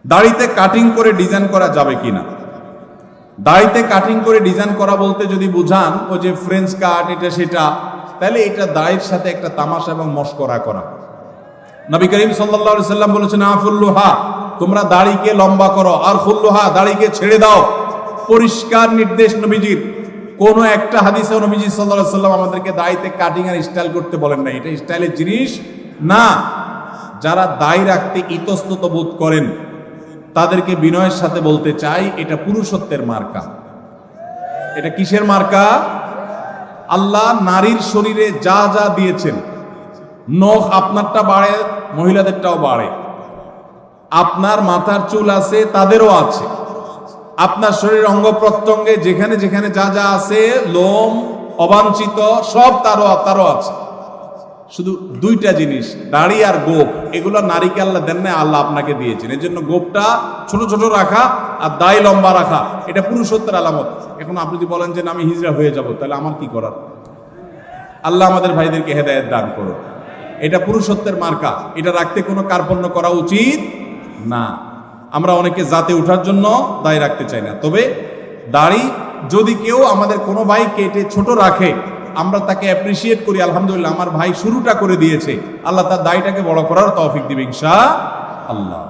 দাড়িতে কাটিং করে ডিজাইন করা যাবে কিনা? দাড়িতে কাটিং করে ডিজাইন করা বলতে যদি বুঝান ও যে ফ্রেঞ্চ কাট এটা সেটা, তাহলে এটা দাড়ির সাথে একটা তামাশা এবং মশকরা করা। নবী করিম সাল্লাল্লাহু আলাইহি সাল্লাম বলেছেন, আফুল্লুহা, তোমরা দাড়িকে লম্বা করো, আর খুল্লুহা, দাড়িকে ছেড়ে দাও। পরিষ্কার নির্দেশ নবীজির। কোন একটা হাদিসে নবীজি সাল্লাল্লাহু আলাইহি সাল্লাম আমাদেরকে দাড়িতে কাটিং আর স্টাইল করতে বলেন না। এটা স্টাইলের জিনিস না। যারা দাড়ি রাখতে ইতস্তত বোধ করেন তাদেরকে বিনয়ের সাথে বলতে চাই, এটা পুরুষত্বের মার্কা। এটা কিসের মার্কা? আল্লাহ নারীর শরীরে যা যা দিয়েছেন, নখ আপনারটা বাড়ে, মহিলাদেরটাও বাড়ে। আপনার মাথার চুল আছে, তাদেরও আছে। আপনার শরীরের অঙ্গ প্রত্যঙ্গে যেখানে যেখানে যা যা আছে, লোম অবাঞ্ছিত সব তারও আছে। শুধু দুইটা জিনিস, দাড়ি আর গোপ, এগুলো নারীকে আল্লাহ দেন না, আল্লাহ আপনাকে দিয়েছেন। এর জন্য গোপটা ছোট ছোট রাখা আর দাড়ি লম্বা রাখা, এটা পুরুষত্বের আলামত। এখন আপনি যদি বলেন যে আমি হিজড়া হয়ে যাব, তাহলে আমার কি করার? আল্লাহ আমাদের ভাইদেরকে হেদায়েত দান করুন। এটা পুরুষত্বের মার্কা, এটা রাখতে কোনো কার্পণ্য করা উচিত না। আমরা অনেকে জাতে ওঠার জন্য দাড়ি রাখতে চাই না। তবে দাড়ি যদি কেউ আমাদের কোনো ভাই কেটে ছোট রাখে, আমরা তাকে অ্যাপ্রিসিয়েট করি, আলহামদুলিল্লাহ আমার ভাই শুরুটা করে দিয়েছে, আল্লাহ তার দাড়িটাকে বড় করার তৌফিক দিবে ইনশাআল্লাহ।